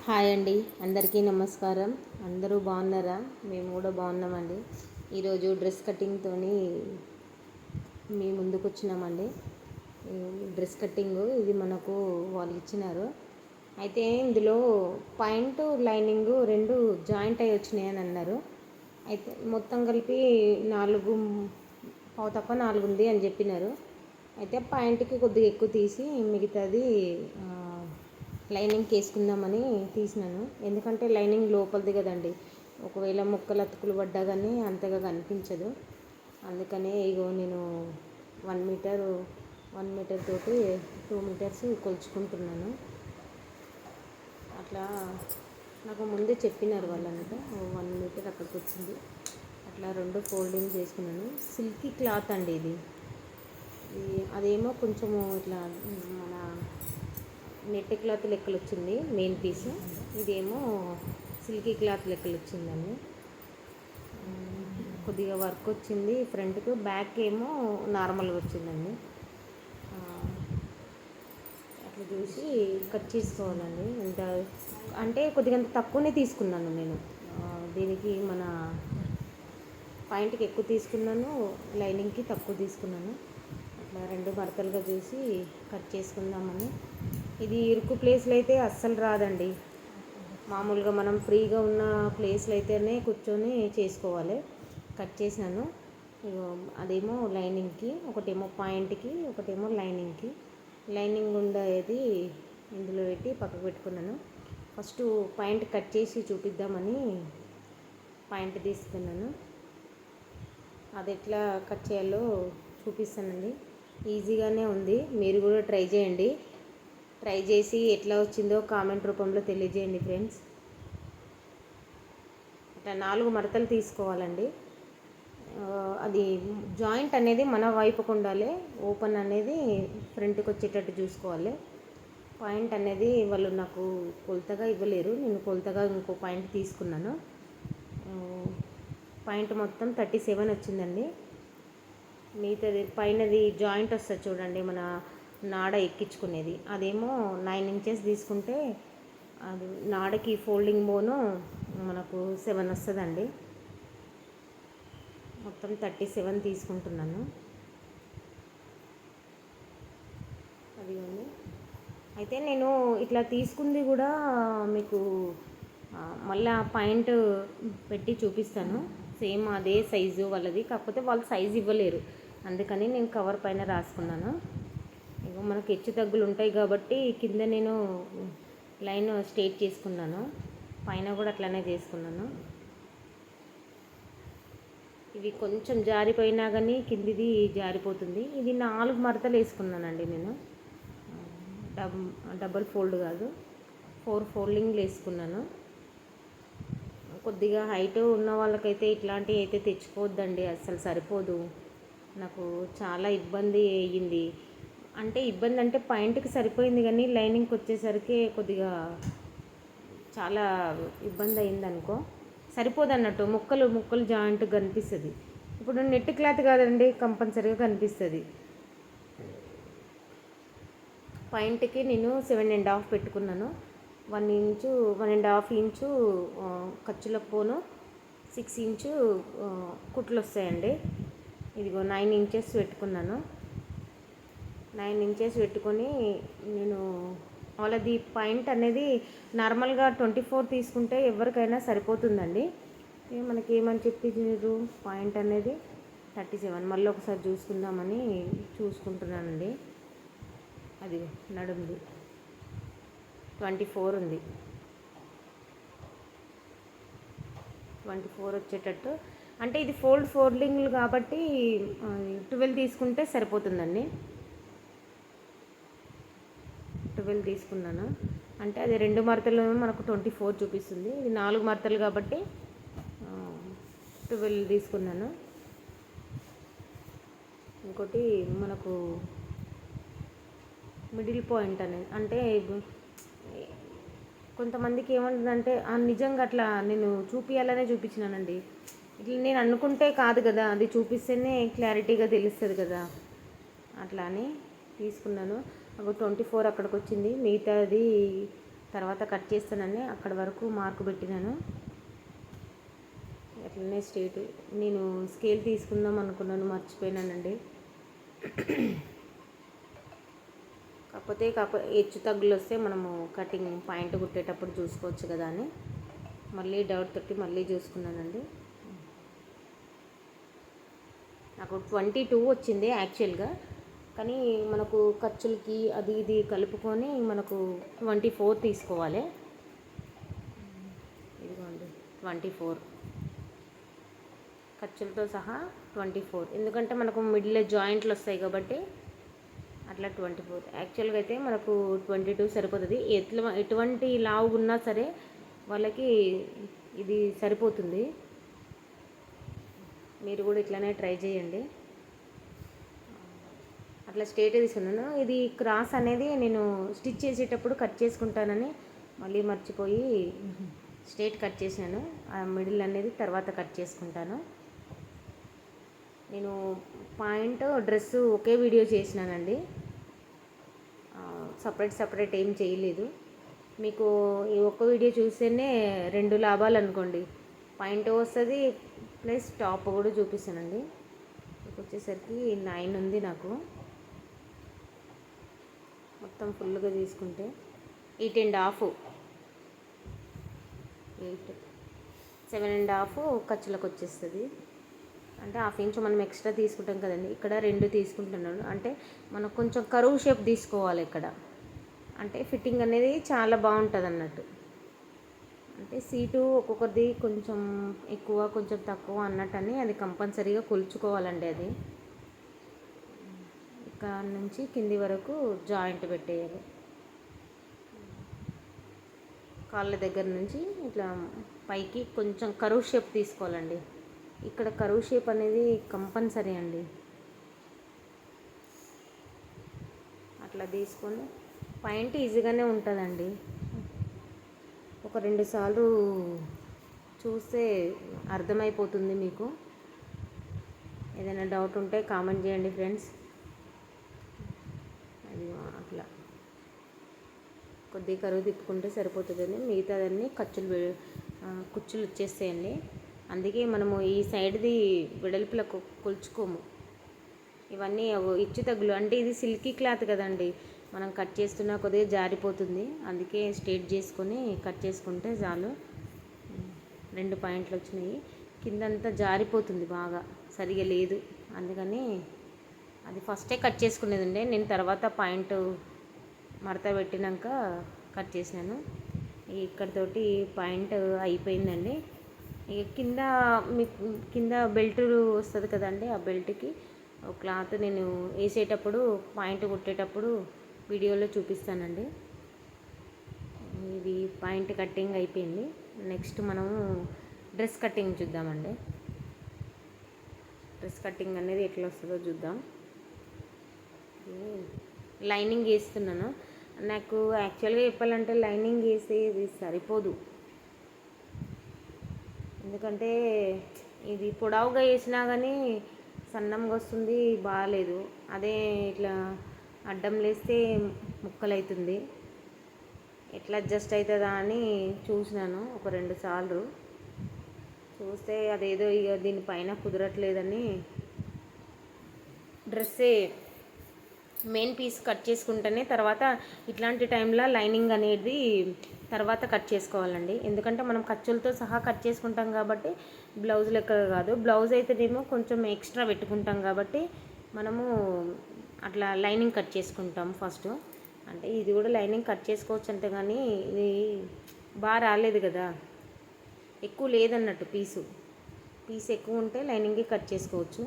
Hi అండి, అందరికీ నమస్కారం. అందరూ బాగున్నారా? మేము కూడా బాగున్నామండి. ఈరోజు డ్రెస్ కటింగ్తో మీ ముందుకు వచ్చినామండి. డ్రెస్ కటింగ్ ఇది మనకు వాళ్ళు ఇచ్చినారు. అయితే ఇందులో పాయింట్ లైనింగ్ రెండు జాయింట్ అయ్యి వచ్చినాయి అని అన్నారు. అయితే మొత్తం కలిపి 4 పావు తక్కువ 4 ఉంది అని చెప్పినారు. అయితే పాయింట్కి కొద్దిగా ఎక్కువ తీసి మిగతాది లైనింగ్కి వేసుకుందామని తీసినాను. ఎందుకంటే లైనింగ్ లోపలిది కదండి, ఒకవేళ ముక్కలు అతుకులు పడ్డా కానీ అంతగా కనిపించదు. అందుకనే ఇగో నేను 1 మీటర్ తోటి 2 మీటర్స్ కొలుచుకుంటున్నాను. అట్లా నాకు ముందే చెప్పినారు వాళ్ళంతా, 1 మీటర్ అక్కడికి వచ్చింది. అట్లా 2 ఫోల్డింగ్ చేసుకున్నాను. సిల్కీ క్లాత్ అండి ఇది. అదేమో కొంచెము ఇట్లా మన నెట్ క్లాత్ లెక్కలు వచ్చింది మెయిన్ పీస్. ఇదేమో సిల్కీ క్లాత్ లెక్కలు వచ్చిందండి. కొద్దిగా వర్క్ వచ్చింది ఫ్రంట్కు, బ్యాక్ ఏమో నార్మల్గా వచ్చిందండి. అట్లా చూసి కట్ చేసుకోవాలండి. ఇంత అంటే కొద్దిగా తక్కువనే తీసుకున్నాను నేను. దీనికి మన పాయింట్కి ఎక్కువ తీసుకున్నాను, లైనింగ్కి తక్కువ తీసుకున్నాను. అట్లా 2 మడతలుగా చూసి కట్ చేసుకుందామని. ఇది ఇరుకు ప్లేస్లో అయితే అస్సలు రాదండి. మామూలుగా మనం ఫ్రీగా ఉన్న ప్లేస్లో అయితేనే కూర్చొని చేసుకోవాలి. కట్ చేసినాను. అదేమో లైనింగ్కి, ఒకటేమో పాయింట్కి, ఒకటేమో లైనింగ్కి. లైనింగ్ ఉండేది ఇందులో పెట్టి పక్కకు పెట్టుకున్నాను. ఫస్ట్ పాయింట్ కట్ చేసి చూపిద్దామని పాయింట్ తీస్తున్నాను. అది ఎట్లా కట్ చేయాలో చూపిస్తానండి. ఈజీగానే ఉంది, మీరు కూడా ట్రై చేయండి. ట్రై చేసి ఎట్లా వచ్చిందో కామెంట్ రూపంలో తెలియజేయండి ఫ్రెండ్స్. అట్లా 4 మడతలు తీసుకోవాలండి. అది జాయింట్ అనేది మన వైపుకు ఉండాలి, ఓపెన్ అనేది ఫ్రంట్కి వచ్చేటట్టు చూసుకోవాలి. పాయింట్ అనేది వాళ్ళు నాకు కొలతగా ఇవ్వలేరు, నేను కొలతగా ఇంకో పాయింట్ తీసుకున్నాను. పాయింట్ మొత్తం 37 వచ్చిందండి. మిగతాది పైనది జాయింట్ వస్తుంది చూడండి, మన నాడ ఎక్కించుకునేది, అదేమో 9 ఇంచెస్ తీసుకుంటే అది నాడకి ఫోల్డింగ్ బోను మనకు 7 వస్తుందండి. మొత్తం 37 తీసుకుంటున్నాను. అదిగోండి. అయితే నేను ఇట్లా తీసుకుంది కూడా మీకు మళ్ళీ పాయింట్ పెట్టి చూపిస్తాను. సేమ్ అదే సైజు వాళ్ళది, కాకపోతే వాళ్ళు సైజు ఇవ్వలేరు, అందుకని నేను కవర్ పైన రాసుకున్నాను. ఇగో మనకు హెచ్చు తగ్గులు ఉంటాయి కాబట్టి కింద నేను లైన్ స్ట్రేట్ చేసుకున్నాను, పైన కూడా అట్లనే చేసుకున్నాను. ఇవి కొంచెం జారిపోయినా కానీ కిందిది జారిపోతుంది. ఇది 4 మడతలు వేసుకున్నానండి నేను. డబల్ ఫోల్డ్ కాదు, 4 ఫోల్డింగ్లు వేసుకున్నాను. కొద్దిగా హైట్ ఉన్న వాళ్ళకైతే ఇట్లాంటివి అయితే తెచ్చుకోవద్దండి, అస్సలు సరిపోదు. నాకు చాలా ఇబ్బంది అయ్యింది. అంటే ఇబ్బంది అంటే పాయింట్కి సరిపోయింది కానీ లైనింగ్కి వచ్చేసరికి కొద్దిగా చాలా ఇబ్బంది అయింది అనుకో. సరిపోదు అన్నట్టు, ముక్కలు జాయింట్ కనిపిస్తుంది. ఇప్పుడు నెట్ క్లాత్ కాదండి, కంపల్సరీగా కనిపిస్తుంది. పాయింట్కి నేను 7.5 పెట్టుకున్నాను. 1.5 ఇంచు ఖర్చుల పోను, 6 ఇంచు కుట్లు వస్తాయండి. ఇదిగో 9 ఇంచెస్ పెట్టుకున్నాను. 9 ఇంచెస్ పెట్టుకొని నేను వాళ్ళది పాయింట్ అనేది నార్మల్గా 24 తీసుకుంటే ఎవరికైనా సరిపోతుందండి. మనకి ఏమని చెప్పారు, పాయింట్ అనేది 37. మళ్ళీ ఒకసారి చూసుకుందామని చూసుకుంటున్నానండి. అది నడుంది 24 ఉంది. 24 వచ్చేటట్టు, అంటే ఇది ఫోల్డింగ్లు కాబట్టి 12 తీసుకుంటే సరిపోతుందండి. 12 తీసుకున్నాను. అంటే అది 2 మడతలు మనకు 24 చూపిస్తుంది, ఇది 4 మడతలు కాబట్టి 12 తీసుకున్నాను. ఇంకోటి మనకు మిడిల్ పాయింట్ అనేది, అంటే కొంతమందికి ఏమంటుందంటే నిజంగా అట్లా నేను చూపించాలనే చూపించినానండి. ఇట్లా నేను అనుకుంటే కాదు కదా, అది చూపిస్తేనే క్లారిటీగా తెలుస్తుంది కదా, అట్లా అని తీసుకున్నాను. ఒక 24 అక్కడికి వచ్చింది. మిగతాది తర్వాత కట్ చేస్తానని అక్కడ వరకు మార్కు పెట్టినాను. అట్లనే స్ట్రేట్ నేను స్కేల్ తీసుకుందాం అనుకున్నాను, మర్చిపోయినానండి. కాకపోతే హెచ్చు తగ్గులు వస్తే మనము కటింగ్ పాయింట్ కుట్టేటప్పుడు చూసుకోవచ్చు కదా అని మళ్ళీ డౌట్ తోటి మళ్ళీ చూసుకున్నానండి. నాకు 22 వచ్చింది యాక్చువల్గా, కానీ మనకు ఖర్చులకి అది ఇది కలుపుకొని మనకు 24 తీసుకోవాలి. ఇదిగోండి 24 ఖర్చులతో సహా 24, ఎందుకంటే మనకు మిడిల్ జాయింట్లు వస్తాయి కాబట్టి అట్లా 24. యాక్చువల్గా అయితే మనకు 22 సరిపోతుంది. ఎటువంటి లావు ఉన్నా సరే వాళ్ళకి ఇది సరిపోతుంది. మీరు కూడా ఇట్లానే ట్రై చేయండి. అట్లా స్ట్రేట్ తీసుకున్నాను. ఇది క్రాస్ అనేది నేను స్టిచ్ చేసేటప్పుడు కట్ చేసుకుంటానని మళ్ళీ మర్చిపోయి స్ట్రేట్ కట్ చేసినాను. ఆ మిడిల్ అనేది తర్వాత కట్ చేసుకుంటాను. నేను పాయింట్ డ్రెస్ ఒకే వీడియో చేసినానండి, సపరేట్ ఏం చేయలేదు. మీకు ఈ ఒక్క వీడియో చూస్తేనే 2 లాభాలు అనుకోండి. పాయింట్ వస్తుంది ప్లస్ టాప్ కూడా చూపిస్తానండి. వచ్చేసరికి 9 ఉంది నాకు. మొత్తం ఫుల్గా తీసుకుంటే 8.5 7.5 ఖర్చులకు వచ్చేస్తుంది. అంటే హాఫ్ ఇంచ్ మనం ఎక్స్ట్రా తీసుకుంటాం కదండి. ఇక్కడ 2 తీసుకుంటున్నాను. అంటే మనకు కొంచెం కరువు షేప్ తీసుకోవాలి ఇక్కడ. అంటే ఫిట్టింగ్ అనేది చాలా బాగుంటుంది అన్నట్టు. అంటే సీటు ఒక్కొక్కరిది కొంచెం ఎక్కువ కొంచెం తక్కువ అన్నట్టని అది కంపల్సరీగా కొలుచుకోవాలండి. అది ఇక్కడ నుంచి కింది వరకు జాయింట్ పెట్టేయాలి. కాళ్ళ దగ్గర నుంచి ఇట్లా పైకి కొంచెం కరువు షేప్ తీసుకోవాలండి. ఇక్కడ కరువు షేప్ అనేది కంపల్సరీ అండి. అట్లా తీసుకొని పాయింట్ ఈజీగానే ఉంటుందండి. ఒక 2 సార్లు చూస్తే అర్థమైపోతుంది మీకు. ఏదైనా డౌట్ ఉంటే కామెంట్ చేయండి ఫ్రెండ్స్. అది అట్లా కొద్దిగా కరువు తిప్పుకుంటే సరిపోతుందండి. మిగతాదన్నీ కుచ్చులు వచ్చేస్తాయండి. అందుకే మనము ఈ సైడ్ది వెడల్పులకు కొలుచుకోము. ఇవన్నీ ఇచ్చు తగ్గులు అంటే ఇది సిల్కీ క్లాత్ కదండి, మనం కట్ చేస్తున్నా కొద్దిగా జారిపోతుంది. అందుకే స్ట్రేట్ చేసుకొని కట్ చేసుకుంటే చాలు. 2 పాయింట్లు వచ్చినాయి. కిందంతా జారిపోతుంది, బాగా సరిగా లేదు. అందుకని అది ఫస్టే కట్ చేసుకునేదండి. నేను తర్వాత పాయింట్ మడత పెట్టినాక కట్ చేసినాను. ఇక్కడితోటి పాయింట్ అయిపోయిందండి. ఇక కింద బెల్ట్ వస్తుంది కదండి, ఆ బెల్ట్కి క్లాత్ నేను వేసేటప్పుడు పాయింట్ కుట్టేటప్పుడు వీడియోలో చూపిస్తానండి. ఇది పాయింట్ కటింగ్ అయిపోయింది. నెక్స్ట్ మనము డ్రెస్ కటింగ్ చూద్దామండి. డ్రెస్ కటింగ్ అనేది ఎట్లా వస్తుందో చూద్దాం. లైనింగ్ వేస్తున్నాను. నాకు యాక్చువల్గా చెప్పాలంటే లైనింగ్ వేసేది సరిపోదు, ఎందుకంటే ఇది పొడవుగా వేసినా కానీ సన్నంగా వస్తుంది, బాగాలేదు. అదే ఇట్లా అడ్డం లేస్తే ముక్కలవుతుంది. ఎట్లా అడ్జస్ట్ అవుతుందా అని చూసినాను ఒక 2 సార్లు. చూస్తే అదేదో ఇక దీనిపైన కుదరట్లేదని డ్రెస్సే మెయిన్ పీస్ కట్ చేసుకుంటేనే తర్వాత ఇట్లాంటి టైంలో లైనింగ్ అనేది తర్వాత కట్ చేసుకోవాలండి. ఎందుకంటే మనం ఖర్చులతో సహా కట్ చేసుకుంటాం కాబట్టి బ్లౌజ్ లెక్క కాదు. బ్లౌజ్ అయితేనేమో కొంచెం ఎక్స్ట్రా పెట్టుకుంటాం కాబట్టి మనము అట్లా లైనింగ్ కట్ చేసుకుంటాం ఫస్ట్. అంటే ఇది కూడా లైనింగ్ కట్ చేసుకోవచ్చు అంటే, కానీ ఇది బాగా రాలేదు కదా, ఎక్కువ లేదన్నట్టు పీస్ ఎక్కువ ఉంటే లైనింగే కట్ చేసుకోవచ్చు.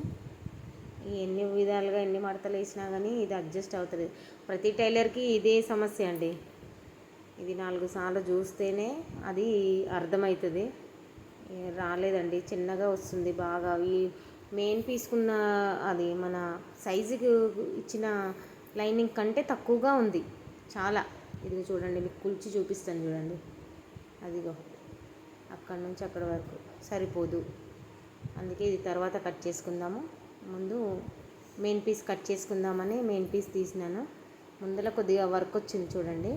ఎన్ని విధాలుగా ఎన్ని మడతలు వేసినా కానీ ఇది అడ్జస్ట్ అవుతుంది. ప్రతి టైలర్కి ఇదే సమస్య అండి. ఇది 4 సార్లు చూస్తేనే అది అర్థమవుతుంది. రాలేదండి, చిన్నగా వస్తుంది బాగా. ఈ మెయిన్ పీసుకున్న అది మన సైజుకి ఇచ్చిన లైనింగ్ కంటే తక్కువగా ఉంది చాలా. ఇది చూడండి, మీకు కుల్చి చూపిస్తాను చూడండి. అదిగో అక్కడ నుంచి అక్కడ వరకు సరిపోదు. అందుకే ఇది తర్వాత కట్ చేసుకుందాము. ముందు మెయిన్ పీస్ కట్ చేసుకుందామని మెయిన్ పీస్ తీసినాను. ముందర కొద్దిగా వర్క్ వచ్చింది చూడండి.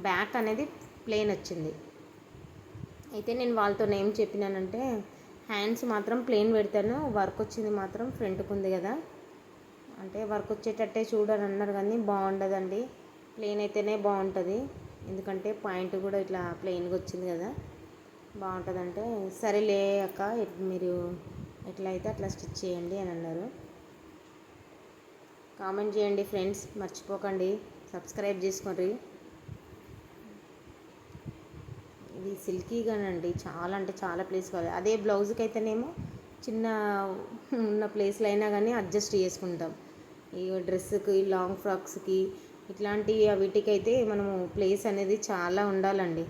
బ్యాక్ అనేది ప్లెయిన్ వచ్చింది. అయితే నేను వాళ్ళతో ఏం చెప్పినానంటే హ్యాండ్స్ మాత్రం ప్లెయిన్ పెడతాను, వర్క్ వచ్చింది మాత్రం ఫ్రంట్కి ఉంది కదా, అంటే వర్క్ వచ్చేటట్టే చూడని అన్నారు కానీ బాగుండదండి, ప్లెయిన్ అయితేనే బాగుంటుంది, ఎందుకంటే పాయింట్ కూడా ఇట్లా ప్లెయిన్గా వచ్చింది కదా బాగుంటుందంటే, సరేలే అక్క మీరు ఎట్లా అయితే అట్లా స్టిచ్ చేయండి అని అన్నారు. కామెంట్ చేయండి ఫ్రెండ్స్, మర్చిపోకండి, సబ్స్క్రైబ్ చేసుకోండి. ఇది సిల్కీగానండి, చాలా అంటే చాలా ప్లేస్ కావాలి. అదే బ్లౌజ్కి అయితేనేమో చిన్న ఉన్న ప్లేస్లో అయినా కానీ అడ్జస్ట్ చేసుకుంటాం. ఈ డ్రెస్సుకి, లాంగ్ ఫ్రాక్స్కి, ఇట్లాంటి వీటికైతే మనము ప్లేస్ అనేది చాలా ఉండాలండి.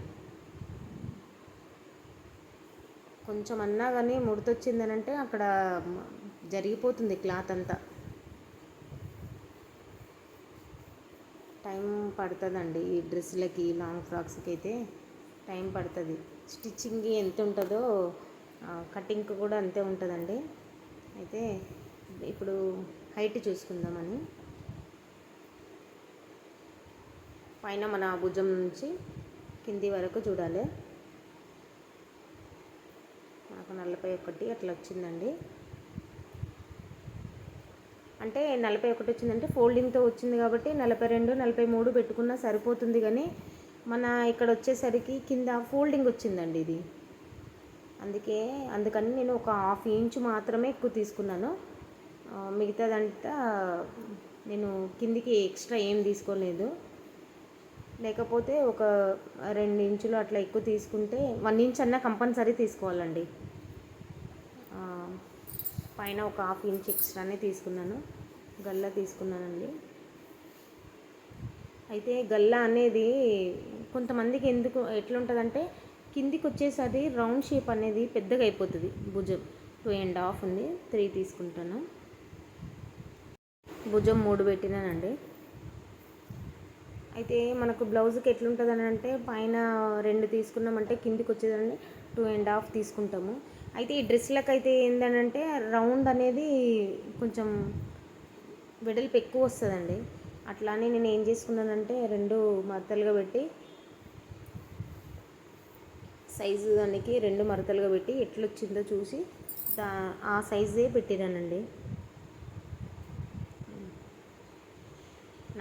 కొంచెం అన్నా కానీ ముడతొచ్చిందనంటే అక్కడ జరిగిపోతుంది క్లాత్ అంతా. టైం పడుతుందండి ఈ డ్రెస్సులకి, లాంగ్ ఫ్రాక్స్కి అయితే టైం పడుతుంది. స్టిచ్చింగ్ ఎంత ఉంటుందో కటింగ్కి కూడా అంతే ఉంటుందండి. అయితే ఇప్పుడు హైట్ చూసుకుందామని, పైన మన భుజం నుంచి కింది వరకు చూడాలి. నాకు 41 అట్లా వచ్చిందండి. అంటే 41 వచ్చిందంటే ఫోల్డింగ్తో వచ్చింది కాబట్టి 42, 43 పెట్టుకున్నా సరిపోతుంది. కానీ మన ఇక్కడ వచ్చేసరికి కింద ఫోల్డింగ్ వచ్చిందండి ఇది, అందుకని నేను ఒక ½ ఇంచు మాత్రమే ఎక్కువ తీసుకున్నాను. మిగతాదంతా నేను కిందికి ఎక్స్ట్రా ఏం తీసుకోలేదు. లేకపోతే ఒక 2 ఇంచులు అట్లా ఎక్కువ తీసుకుంటే 1 ఇంచ్ అన్నా కంపల్సరీ తీసుకోవాలండి. పైన ఒక ½ ఇంచ్ ఎక్స్ట్రానే తీసుకున్నాను, గల్లా తీసుకున్నానండి. అయితే గల్లా అనేది కొంతమందికి ఎందుకు ఎట్లుంటుందంటే కిందికి వచ్చేసరి రౌండ్ షేప్ అనేది పెద్దగా అయిపోతుంది. భుజం 2.5 ఉంది, 3 తీసుకుంటాను. భుజం 3 పెట్టినానండి. అయితే మనకు బ్లౌజ్కి ఎట్లుంటుంది అంటే పైన 2 తీసుకున్నామంటే కిందికి వచ్చేదాన్ని 2.5 తీసుకుంటాము. అయితే ఈ డ్రెస్లకు అయితే ఏంటంటే రౌండ్ అనేది కొంచెం వెడల్పు ఎక్కువ వస్తుందండి. అట్లానే నేను ఏం చేసుకున్నానంటే 2 మడతలుగా పెట్టి, సైజు దానికి 2 మడతలుగా పెట్టి ఎట్లొచ్చిందో చూసి ఆ సైజే పెట్టినానండి.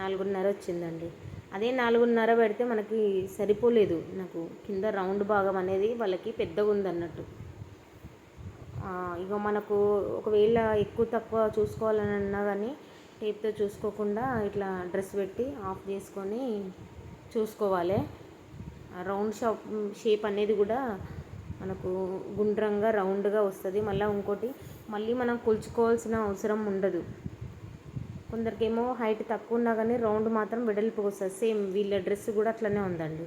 4.5 వచ్చిందండి. అదే 4.5 పెడితే మనకి సరిపోలేదు, నాకు కింద రౌండ్ భాగం అనేది వాళ్ళకి పెద్దగా ఉందన్నట్టు. ఇక మనకు ఒకవేళ ఎక్కువ తక్కువ చూసుకోవాలని అన్నా కానీ టేప్తో చూసుకోకుండా ఇట్లా డ్రెస్ పెట్టి ఆఫ్ చేసుకొని చూసుకోవాలి. రౌండ్ షేప్ అనేది కూడా మనకు గుండ్రంగా రౌండ్గా వస్తుంది. మళ్ళీ మనం కొలుచుకోవాల్సిన అవసరం ఉండదు. కొందరికేమో హైట్ తక్కువ ఉన్నా కానీ రౌండ్ మాత్రం వెడల్పుగా వస్తుంది. సేమ్ వీళ్ళ డ్రెస్ కూడా అట్లనే ఉందండి,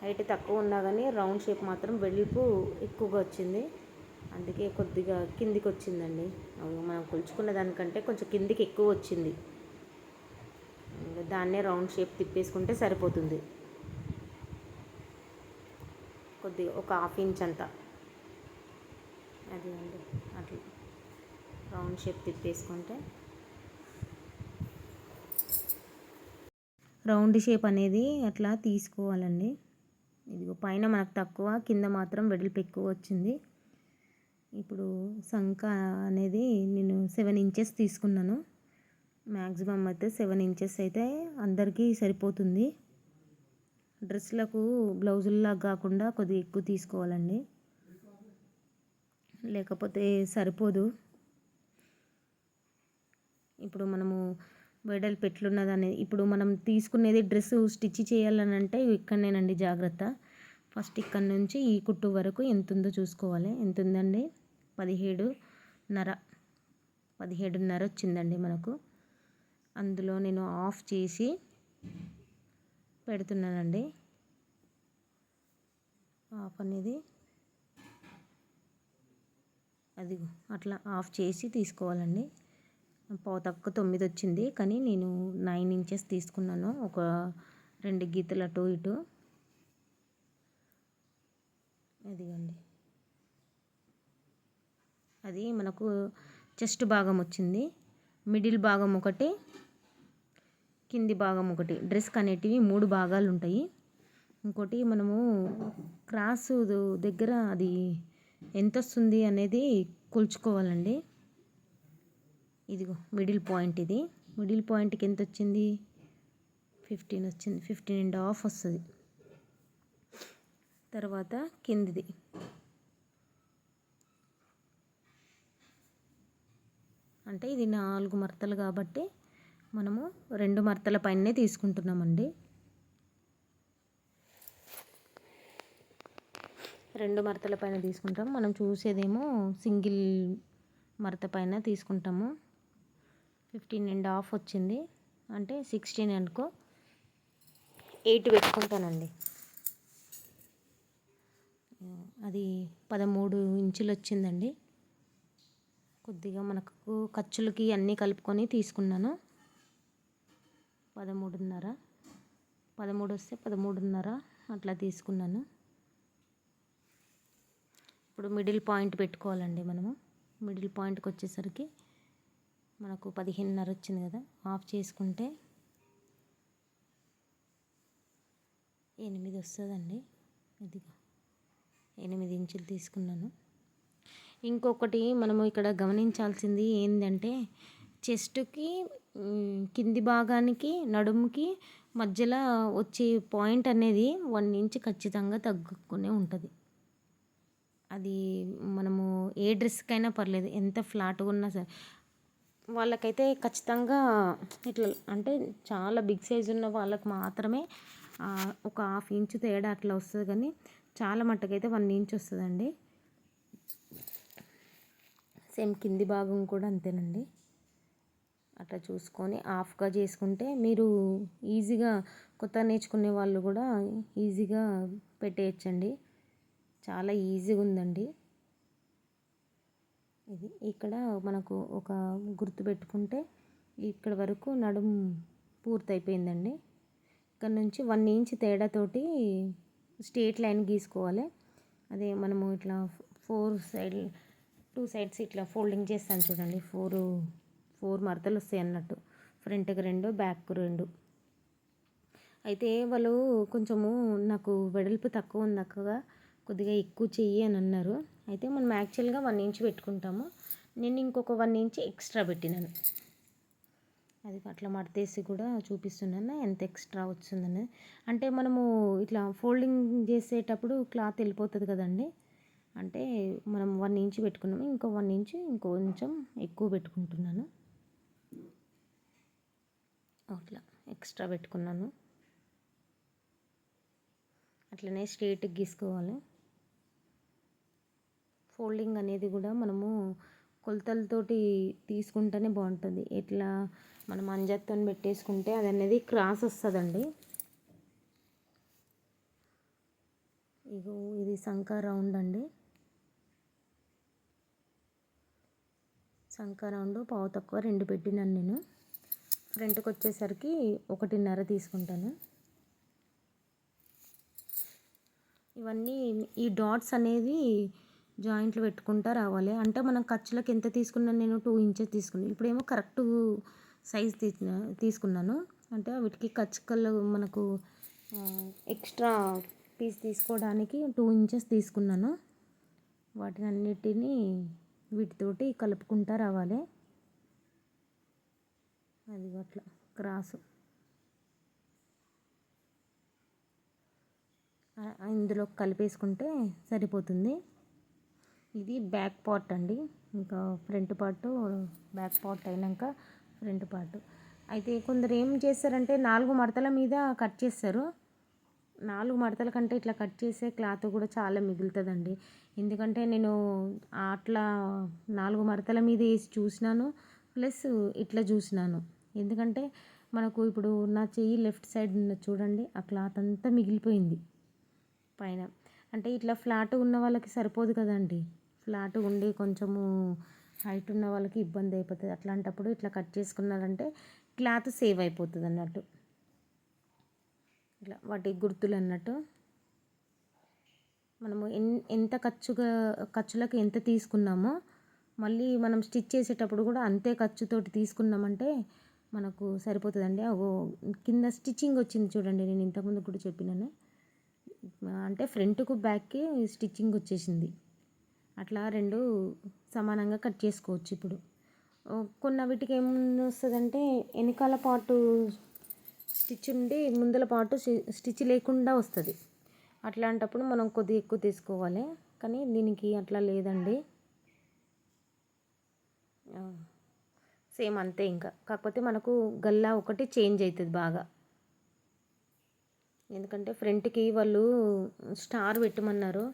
హైట్ తక్కువ ఉన్నా కానీ రౌండ్ షేప్ మాత్రం వెడల్పు ఎక్కువగా వచ్చింది. అందుకే కొద్దిగా కిందికి వచ్చిందండి, మనం కొలుచుకున్న దానికంటే కొంచెం కిందికి ఎక్కువ వచ్చింది. దాన్నే రౌండ్ షేప్ తిప్పేసుకుంటే సరిపోతుంది. కొద్దిగా ఒక ½ ఇంచ్ అంతా, అది అండి అట్లా రౌండ్ షేప్ తిప్పేసుకుంటే రౌండ్ షేప్ అనేది అట్లా తీసుకోవాలండి. ఇదిగో పైన మనకు తక్కువ, కింద మాత్రం వెడల్పు ఎక్కువ వచ్చింది. ఇప్పుడు సంక అనేది నేను 7 ఇంచెస్ తీసుకున్నాను. మ్యాక్సిమం అయితే 7 ఇంచెస్ అయితే అందరికీ సరిపోతుంది. డ్రెస్లకు బ్లౌజుల్లా కాకుండా కొద్దిగా ఎక్కువ తీసుకోవాలండి, లేకపోతే సరిపోదు. ఇప్పుడు మనము వెడల్పు ఎట్లున్నదని, ఇప్పుడు మనం తీసుకునేది డ్రెస్ స్టిచ్ చేయాలని అంటే ఇక్కడనేనండి జాగ్రత్త. ఫస్ట్ ఇక్కడ నుంచి ఈ కుట్టు వరకు ఎంత ఉందో చూసుకోవాలి. ఎంత ఉందండి, 17.5 వచ్చిందండి మనకు. అందులో నేను ఆఫ్ చేసి పెడుతున్నానండి. ఆఫ్ అనేది అది అట్లా ఆఫ్ చేసి తీసుకోవాలండి. తక్కువ 9 వచ్చింది, కానీ నేను 9 ఇంచెస్ తీసుకున్నాను. ఒక 2 గీతలు అటు ఇటు, అదిగండి. అది మనకు చెస్ట్ భాగం వచ్చింది, మిడిల్ భాగం ఒకటి, కింది భాగం ఒకటి. డ్రెస్కి అనేటివి 3 భాగాలు ఉంటాయి. ఇంకోటి మనము క్రాస్ దగ్గర అది ఎంత వస్తుంది అనేది కొలుచుకోవాలండి. ఇదిగో మిడిల్ పాయింట్, ఇది మిడిల్ పాయింట్కి ఎంత వచ్చింది, 15 వచ్చింది. 15.5 వస్తుంది. తర్వాత కిందిది అంటే ఇది 4 మడతలు కాబట్టి మనము 2 మడతల పైనే తీసుకుంటున్నామండి. 2 మడతల పైన తీసుకుంటాం. మనం చూసేదేమో సింగిల్ మడత పైన తీసుకుంటాము. 15.5 వచ్చింది అంటే 16 అనుకో, 8 పెట్టుకుంటానండి. అది 13 ఇంచులు వచ్చిందండి. కొద్దిగా మనకు ఖర్చులకి అన్నీ కలుపుకొని తీసుకున్నాను. 13.5 వస్తే 13.5 అట్లా తీసుకున్నాను. ఇప్పుడు మిడిల్ పాయింట్ పెట్టుకోవాలండి. మనము మిడిల్ పాయింట్కి వచ్చేసరికి మనకు 15.5 వచ్చింది కదా, ఆఫ్ చేసుకుంటే 8 వస్తుందండి. ఇదిగా 8 ఇంచులు తీసుకున్నాను. ఇంకొకటి మనము ఇక్కడ గమనించాల్సింది ఏంటంటే, చెస్ట్కి కింది భాగానికి నడుముకి మధ్యలో వచ్చే పాయింట్ అనేది 1 ఇంచ్ ఖచ్చితంగా తగ్గుకునే ఉంటుంది. అది మనము ఏ డ్రెస్కైనా పర్లేదు, ఎంత ఫ్లాట్గా ఉన్నా సరే, వాళ్ళకైతే ఖచ్చితంగా ఇట్లా అంటే చాలా బిగ్ సైజ్ ఉన్న వాళ్ళకి మాత్రమే ఒక 1/2 ఇంచు తేడా అట్లా వస్తుంది. కానీ చాలా మట్టుకైతే 1 ఇంచ్ వస్తుందండి. సేమ్ కింది భాగం కూడా అంతేనండి. అట్లా చూసుకొని హాఫ్గా చేసుకుంటే మీరు ఈజీగా కొత్త నేర్చుకునే వాళ్ళు కూడా ఈజీగా పెట్టేయచ్చండి. చాలా ఈజీగా ఉందండి ఇది. ఇక్కడ మనకు ఒక గుర్తు పెట్టుకుంటే ఇక్కడ వరకు నడుము పూర్తయిపోయిందండి. ఇక్కడ నుంచి 1 ఇంచ్ తేడాతోటి స్ట్రేట్ లైన్ గీసుకోవాలి. అదే మనము ఇట్లా 2 సైడ్స్ ఇట్లా ఫోల్డింగ్ చేస్తాను చూడండి. 4 మడతలు వస్తాయి అన్నట్టు, ఫ్రంట్కి 2 బ్యాక్ 2. అయితే వాళ్ళు కొంచెము నాకు వెడల్పు తక్కువ ఉంది అక్కగా, కొద్దిగా ఎక్కువ చెయ్యి అని అన్నారు. అయితే మనం యాక్చువల్గా 1 ఇంచ్ పెట్టుకుంటాము. నేను ఇంకొక 1 ఇంచ్ ఎక్స్ట్రా పెట్టినాను. అది అట్లా మడతేసి కూడా చూపిస్తున్నాను ఎంత ఎక్స్ట్రా వచ్చిందని. అంటే మనము ఇట్లా ఫోల్డింగ్ చేసేటప్పుడు క్లాత్ వెళ్ళిపోతుంది కదండి. అంటే మనం 1 ఇంచ్ పెట్టుకున్నాము, ఇంకో 1 ఇంచ్ ఇంకొంచెం ఎక్కువ పెట్టుకుంటున్నాను. అట్లా ఎక్స్ట్రా పెట్టుకున్నాను. అట్లనే స్ట్రేట్గా గీసుకోవాలి. ఫోల్డింగ్ అనేది కూడా మనము కొలతలతోటి తీసుకుంటేనే బాగుంటుంది. ఇట్లా మనం అంజత్తో పెట్టేసుకుంటే అది అనేది క్రాస్ వస్తుందండి. ఇగో ఇది సంకా రౌండ్ అండి. సంకా రౌండ్ పావు తక్కువ 2 పెట్టినాను నేను. ఫ్రంట్కి వచ్చేసరికి 1.5 తీసుకుంటాను. ఇవన్నీ ఈ డాట్స్ అనేది జాయింట్లు పెట్టుకుంటూ రావాలి. అంటే మనం ఖర్చులకు ఎంత తీసుకున్నాను, నేను 2 ఇంచెస్ తీసుకున్నాను. ఇప్పుడేమో కరెక్ట్ సైజ్ తీసుకున్నాను. అంటే వీటికి ఖర్చుకల్లో మనకు ఎక్స్ట్రా పీస్ తీసుకోవడానికి 2 ఇంచెస్ తీసుకున్నాను. వాటిని అన్నిటినీ వీటితోటి కలుపుకుంటూ రావాలి. అది అట్లా క్రాసు ఇందులో కలిపేసుకుంటే సరిపోతుంది. ఇది బ్యాక్ పార్ట్ అండి. ఇంకా ఫ్రంట్ పార్ట్ బ్యాక్ పార్ట్ అయినాక ఫ్రంట్ పార్ట్. అయితే కొందరు ఏం చేస్తారంటే 4 మడతల మీద కట్ చేస్తారు. 4 మడతల కంటే ఇట్లా కట్ చేసే క్లాత్ కూడా చాలా మిగులుతుందండి. ఎందుకంటే నేను అట్లా 4 మడతల మీద వేసి చూసినాను, ప్లస్ ఇట్లా చూసినాను. ఎందుకంటే మనకు ఇప్పుడు నా చెయ్యి లెఫ్ట్ సైడ్ చూడండి, ఆ క్లాత్ అంతా మిగిలిపోయింది పైన. అంటే ఇట్లా ఫ్లాట్ ఉన్న వాళ్ళకి సరిపోదు కదండి. ఫ్లాట్ ఉండి కొంచెము హైట్ ఉన్న వాళ్ళకి ఇబ్బంది అయిపోతుంది. అట్లాంటప్పుడు ఇట్లా కట్ చేసుకున్నారంటే క్లాత్ సేవ్ అయిపోతుంది అన్నట్టు. ఇట్లా వాటి గుర్తులు అన్నట్టు. మనము ఎంత ఖర్చులకు ఎంత తీసుకున్నామో మళ్ళీ మనం స్టిచ్ చేసేటప్పుడు కూడా అంతే ఖర్చుతోటి తీసుకున్నామంటే మనకు సరిపోతుందండి. కింద స్టిచ్చింగ్ వచ్చింది చూడండి, నేను ఇంతకుముందు కూడా చెప్పినాను. అంటే ఫ్రంట్కు బ్యాక్కి స్టిచ్చింగ్ వచ్చేసింది. అట్లా రెండు సమానంగా కట్ చేసుకోవచ్చు. ఇప్పుడు కొన్ని వీటికి ఏమొస్తుందంటే వెనకాల పార్టు స్టిచ్ ఉండి ముందల పార్టు స్టిచ్ లేకుండా వస్తుంది. అట్లాంటప్పుడు మనం కొద్దిగా ఎక్కువ తీసుకోవాలి. కానీ దీనికి అట్లా లేదండి, సేమ్ అంతే. ఇంకా కాకపోతే మనకు గల్లా ఒకటి చేంజ్ అవుతుంది బాగా. ఎందుకంటే ఫ్రంట్కి వాళ్ళు స్టార్ పెట్టమన్నారు.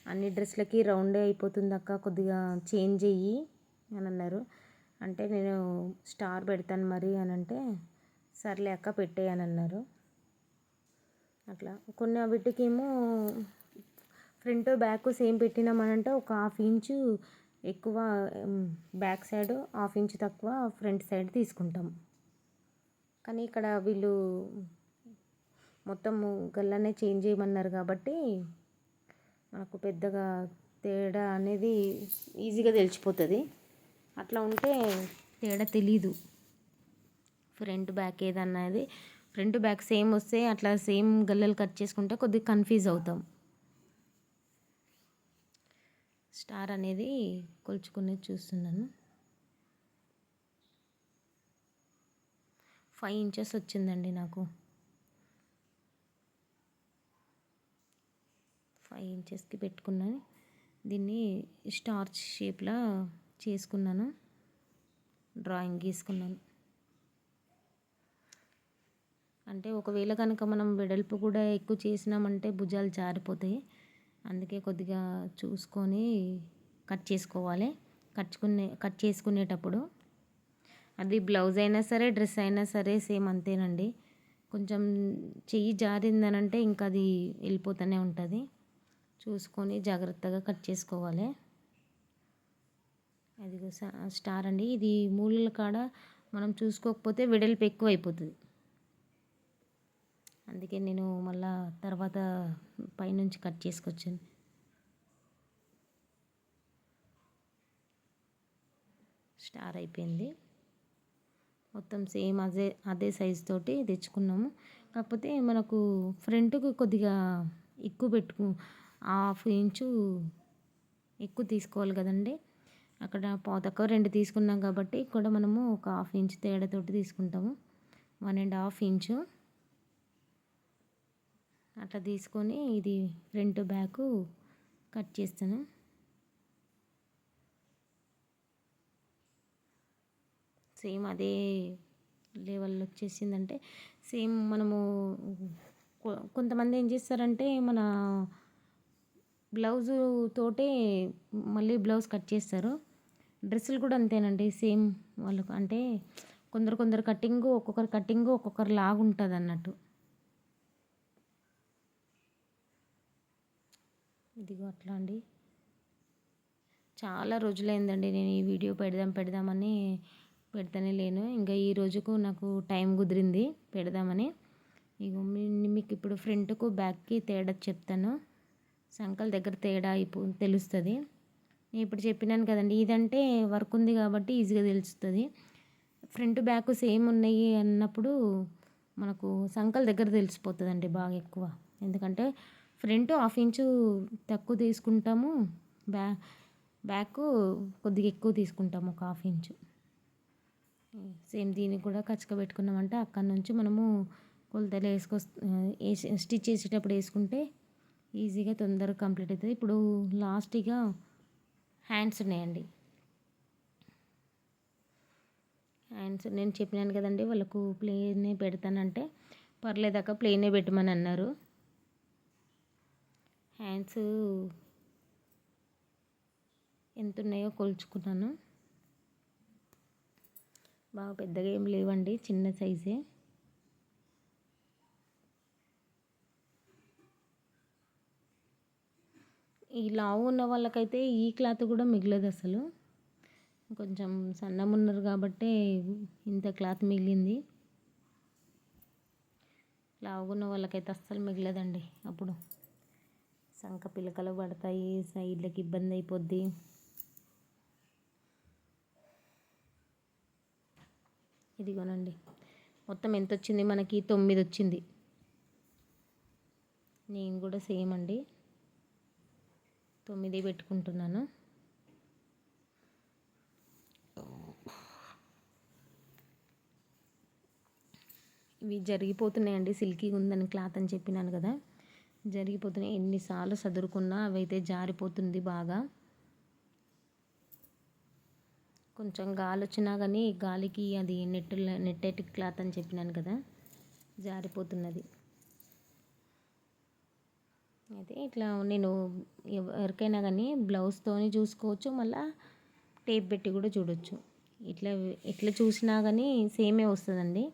అన్ని డ్రెస్లకి రౌండే అయిపోతుంది అక్క, కొద్దిగా చేంజ్ అయ్యి అని అన్నారు. అంటే నేను స్టార్ పెడతాను మరి అని అంటే, సర్లే అక్క పెట్టేయని అన్నారు. అట్లా కొన్ని వీటికేమో ఫ్రంట్ బ్యాక్ సేమ్ పెట్టినామనంటే ఒక 1/2 ఇంచు ఎక్కువ బ్యాక్ సైడ్, 1/2 ఇంచు తక్కువ ఫ్రంట్ సైడ్ తీసుకుంటాం. కానీ ఇక్కడ వీళ్ళు మొత్తము గల్లనే చేంజ్ చేయమన్నారు కాబట్టి మనకు పెద్దగా తేడా అనేది ఈజీగా తెలిసిపోతుంది. అట్లా ఉంటే తేడా తెలీదు. ఫ్రంట్ బ్యాక్ ఏదన్నది ఫ్రంట్ బ్యాక్ సేమ్ వస్తే అట్లా సేమ్ గల్లలు కట్ చేసుకుంటే కొద్దిగా కన్ఫ్యూజ్ అవుతాం. స్టార్ అనేది కొలుచుకునేది చూస్తున్నాను. 5 ఇంచెస్ వచ్చిందండి నాకు. 5 ఇంచెస్కి పెట్టుకున్నాను. దీన్ని స్టార్ షేప్లా చేసుకున్నాను, డ్రాయింగ్ గీసుకున్నాను. అంటే ఒకవేళ కనుక మనం వెడల్పు కూడా ఎక్కువ చేసినామంటే భుజాలు జారిపోతాయి. అందుకే కొద్దిగా చూసుకొని కట్ చేసుకోవాలి. కట్ చేసుకునేటప్పుడు అది బ్లౌజ్ అయినా సరే, డ్రెస్ అయినా సరే సేమ్ అంతేనండి. కొంచెం చెయ్యి జారిందనంటే ఇంకా అది వెళ్ళిపోతూనే ఉంటుంది. చూసుకొని జాగ్రత్తగా కట్ చేసుకోవాలి. అది స్టార్ అండి. ఇది మూలల కాడ మనం చూసుకోకపోతే వెడల్పు ఎక్కువ అయిపోతుంది. అందుకే నేను మళ్ళా తర్వాత పైనుంచి కట్ చేసుకొచ్చాను. స్టార్ అయిపోయింది. మొత్తం సేమ్ అదే సైజ్ తోటి తెచ్చుకున్నాము. కాకపోతే మనకు ఫ్రంట్కు కొద్దిగా ఎక్కువ 1/2 ఇంచు ఎక్కువ తీసుకోవాలి కదండి. అక్కడ తక్కువ 2 తీసుకున్నాం కాబట్టి ఇక్కడ మనము ఒక 1/2 ఇంచు తేడాతోటి తీసుకుంటాము. 1.5 ఇంచు అట్లా తీసుకొని ఇది ఫ్రంట్ బ్యాక్ కట్ చేస్తాను. సేమ్ అదే లెవెల్లో వచ్చేసిందంటే సేమ్ మనము కొంతమంది ఏం చేస్తారంటే మన బ్లౌజు తోటే మళ్ళీ బ్లౌజ్ కట్ చేస్తారు. డ్రెస్సులు కూడా అంతేనండి సేమ్. వాళ్ళకు అంటే కొందరు కటింగు ఒక్కొక్కరు లాగా ఉంటుంది అన్నట్టు. ఇదిగో అట్లా అండి. చాలా రోజులైందండి నేను ఈ వీడియో పెడదామని పెడతానే లేను. ఇంకా ఈ రోజుకు నాకు టైం కుదిరింది పెడదామని. ఇగో మీకు ఇప్పుడు ఫ్రంట్కు బ్యాక్కి తేడా చెప్తాను. సంకల దగ్గర తేడా తెలుస్తుంది. నేను ఇప్పుడు చెప్పినాను కదండి, ఇదంటే వర్క్ ఉంది కాబట్టి ఈజీగా తెలుస్తుంది. ఫ్రంట్ బ్యాక్ సేమ్ ఉన్నాయి అన్నప్పుడు మనకు సంకల దగ్గర తెలిసిపోతుందండి బాగా ఎక్కువ. ఎందుకంటే ఫ్రంట్ 1/2 ఇంచు తక్కువ తీసుకుంటాము, బ్యాక్ కొద్దిగా ఎక్కువ తీసుకుంటాము, ఒక 1/2 ఇంచు. సేమ్ దీనికి కూడా కచ్చక పెట్టుకున్నామంటే అక్కడ నుంచి మనము కొలతలు స్టిచ్ చేసేటప్పుడు వేసుకుంటే ఈజీగా తొందరగా కంప్లీట్ అవుతుంది. ఇప్పుడు లాస్ట్గా హ్యాండ్స్ ఉన్నాయండి. హ్యాండ్స్ నేను చెప్పినాను కదండి, వాళ్ళకు ప్లెయినే పెడతానంటే పర్లేదక్క ప్లెయినే పెట్టమని అన్నారు. హ్యాండ్స్ ఎంత ఉన్నాయో కొలుచుకున్నాను. బాగా పెద్దగా ఏం లేవండి, చిన్న సైజే. ఈ లావు ఉన్న వాళ్ళకైతే ఈ క్లాత్ కూడా మిగలదు అసలు. కొంచెం సన్నం ఉన్నారు కాబట్టి ఇంత క్లాత్ మిగిలింది. లావుగా ఉన్న వాళ్ళకైతే అస్సలు మిగలదండి. అప్పుడు సంక పిలకలు పడతాయి, సైడ్లకి ఇబ్బంది అయిపోద్ది. ఇదిగోనండి మొత్తం ఎంత వచ్చింది మనకి, 9 వచ్చింది. నేను కూడా సేమ్ అండి 9 పెట్టుకుంటున్నాను. ఇవి జరిగిపోతున్నాయండి, సిల్కీగా ఉందని క్లాత్ అని చెప్పినాను కదా, జరిగిపోతున్నాయి. ఎన్నిసార్లు సదురుకున్నా అవైతే జారిపోతుంది బాగా. కొంచెం గాలి వచ్చినా కానీ గాలికి అది నెట్టెడ్ క్లాత్ అని చెప్పినాను కదా, జారిపోతున్నది. అయితే ఇట్లా నేను ఎవరికైనా కానీ బ్లౌజ్తోని చూసుకోవచ్చు, మళ్ళీ టేప్ పెట్టి కూడా చూడొచ్చు. ఇట్లా చూసినా కానీ సేమే వస్తుందండి.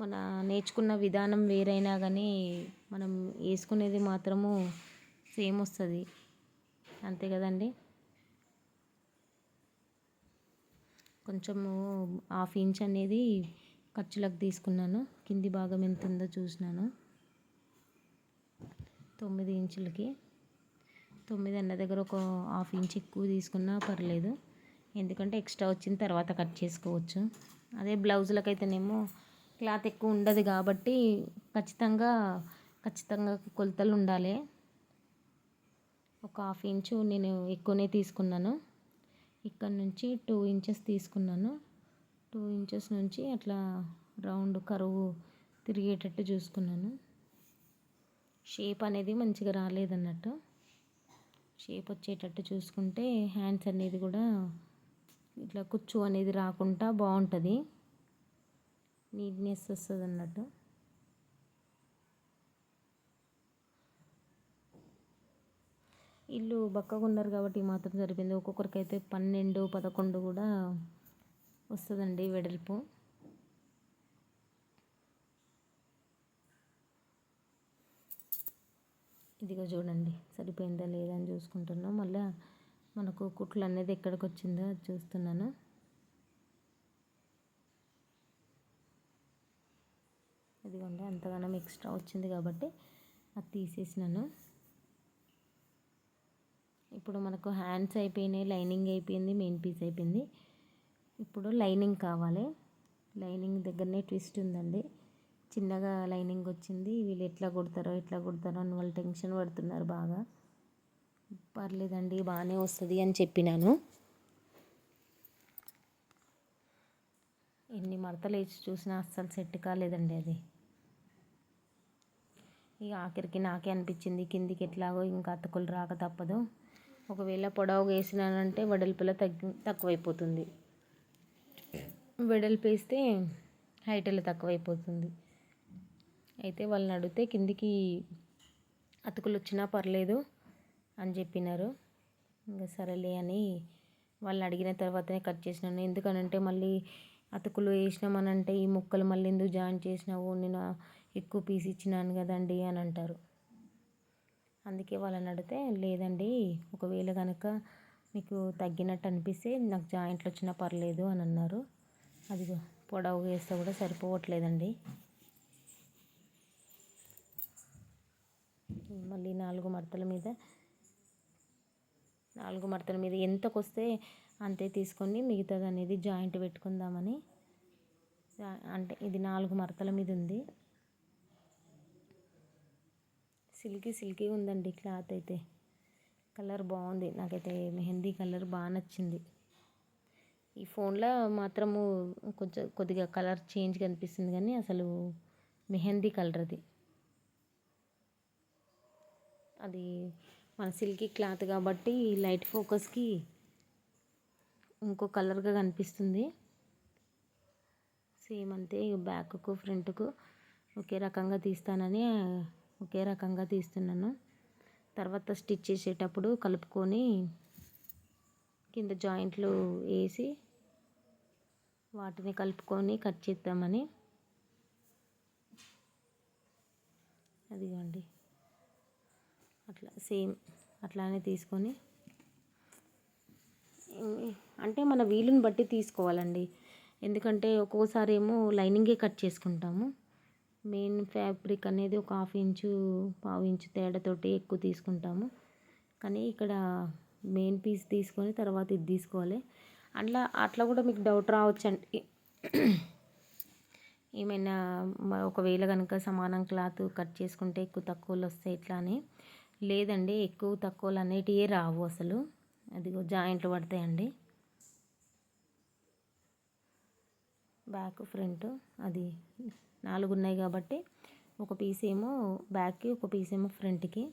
మన నేర్చుకున్న విధానం వేరైనా కానీ మనం వేసుకునేది మాత్రము సేమ్ వస్తుంది, అంతే కదండి. కొంచెము 1/2 ఇంచ్ అనేది ఖర్చులకు తీసుకున్నాను. కింది భాగం ఎంత ఉందో చూసినాను. 9 ఇంచులకి 9 అన్న దగ్గర ఒక 1/2 ఇంచ్ ఎక్కువ తీసుకున్నా పర్లేదు, ఎందుకంటే ఎక్స్ట్రా వచ్చిన తర్వాత కట్ చేసుకోవచ్చు. అదే బ్లౌజులకు అయితేనేమో క్లాత్ ఎక్కువ ఉండదు కాబట్టి ఖచ్చితంగా కొలతలు ఉండాలి. ఒక 1/2 ఇంచు నేను ఎక్కువనే తీసుకున్నాను. ఇక్కడ నుంచి 2 ఇంచెస్ తీసుకున్నాను. 2 ఇంచెస్ నుంచి అట్లా రౌండ్ కరువు తిరిగేటట్టు చూసుకున్నాను. షేప్ అనేది మంచిగా రాలేదన్నట్టు, షేప్ వచ్చేటట్టు చూసుకుంటే హ్యాండ్స్ అనేది కూడా ఇట్లా కుచ్చు అనేది రాకుండా బాగుంటుంది, నీట్నెస్ వస్తుంది అన్నట్టు. ఇల్లు బక్కగా ఉన్నారు కాబట్టి మాత్రం సరిపోయింది. ఒక్కొక్కరికైతే 12, 11 కూడా వస్తుందండి వెడల్పు. ఇదిగో చూడండి సరిపోయిందా లేదా అని చూసుకుంటున్నాం. మళ్ళీ మనకు కుట్లు అనేది ఎక్కడికి వచ్చిందో అది చూస్తున్నాను. ఇదిగోండి అంతగానం ఎక్స్ట్రా వచ్చింది కాబట్టి అది తీసేసినాను. ఇప్పుడు మనకు హ్యాండ్స్ అయిపోయినాయి, లైనింగ్ అయిపోయింది, మెయిన్ పీస్ అయిపోయింది. ఇప్పుడు లైనింగ్ కావాలి. లైనింగ్ దగ్గరనే ట్విస్ట్ ఉందండి. చిన్నగా లైనింగ్ వచ్చింది. వీళ్ళు ఎట్లా కుడతారో అని వాళ్ళు టెన్షన్ పడుతున్నారు బాగా. పర్లేదండి బాగానే వస్తుంది అని చెప్పినాను. ఎన్ని మడతలు వేసి చూసినా అస్సలు సెట్ కాలేదండి అది. ఇక ఆఖరికి నాకే అనిపించింది కిందికి ఎట్లాగో ఇంకా అతుకులు రాక తప్పదు. ఒకవేళ పొడవుగా వేసినానంటే వెడల్పులో తక్కువైపోతుంది, వెడల్పు వేస్తే హైట్లో తక్కువైపోతుంది. అయితే వాళ్ళని అడిగితే కిందికి అతుకులు వచ్చినా పర్లేదు అని చెప్పినారు. ఇంకా సరేలే అని వాళ్ళని అడిగిన తర్వాతనే కట్ చేసినాను. ఎందుకనంటే మళ్ళీ అతుకులు వేసినామనంటే ఈ ముక్కలు మళ్ళీ ఎందుకు జాయిన్ చేసినావు, నేను ఎక్కువ పీస్ ఇచ్చినాను కదండి అని అంటారు. అందుకే వాళ్ళని అడిగితే లేదండి, ఒకవేళ కనుక మీకు తగ్గినట్టు అనిపిస్తే నాకు జాయింట్లు వచ్చినా పర్లేదు అని అన్నారు. అదిగో పొడవు వేస్తే కూడా సరిపోవట్లేదండి. మళ్ళీ 4 మడతల మీద ఎంతకు వస్తే అంతే తీసుకొని మిగతాది అనేది జాయింట్ పెట్టుకుందామని. అంటే ఇది 4 మడతల మీద ఉంది. సిల్కీ ఉందండి క్లాత్ అయితే. కలర్ బాగుంది, నాకైతే మెహందీ కలర్ బాగా నచ్చింది. ఈ ఫోన్లో మాత్రము కొద్దిగా కలర్ చేంజ్ కనిపిస్తుంది కానీ అసలు మెహందీ కలర్ అది మన సిల్కీ క్లాత్ కాబట్టి లైట్ ఫోకస్కి ఇంకో కలర్గా కనిపిస్తుంది. సేమ్ అంతే, బ్యాక్కు ఫ్రంట్కు ఒకే రకంగా తీస్తానని ఒకే రకంగా తీస్తున్నాను. తర్వాత స్టిచ్ చేసేటప్పుడు కలుపుకొని కింద జాయింట్లు వేసి వాటిని కలుపుకొని కట్ చేద్దామని. అదిగోండి అట్లా సేమ్ అట్లానే తీసుకొని, అంటే మన వీలుని బట్టి తీసుకోవాలండి. ఎందుకంటే ఒక్కోసారి ఏమో లైనింగే కట్ చేసుకుంటాము. మెయిన్ ఫ్యాబ్రిక్ అనేది ఒక 1/2 ఇంచు 1/4 ఇంచు తేడాతోటి ఎక్కువ తీసుకుంటాము. కానీ ఇక్కడ మెయిన్ పీస్ తీసుకొని తర్వాత ఇది తీసుకోవాలి. అట్లా కూడా మీకు డౌట్ రావచ్చండి, ఏమైనా ఒకవేళ కనుక సమానం క్లాత్ కట్ చేసుకుంటే ఎక్కువ తక్కువలు వస్తాయి ఇట్లా అని లేదండి, ఎక్కువ తక్కువలు అనేటివే రావు అసలు. అదిగో జాయింట్లు పడతాయండి. బ్యాక్ ఫ్రంట్ అది 4 ఉన్నాయి కాబట్టి ఒక పీస్ ఏమో బ్యాక్కి, ఒక పీస్ ఏమో ఫ్రంట్కి.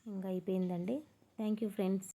ఇంకా అయిపోయిందండి. Thank you friends.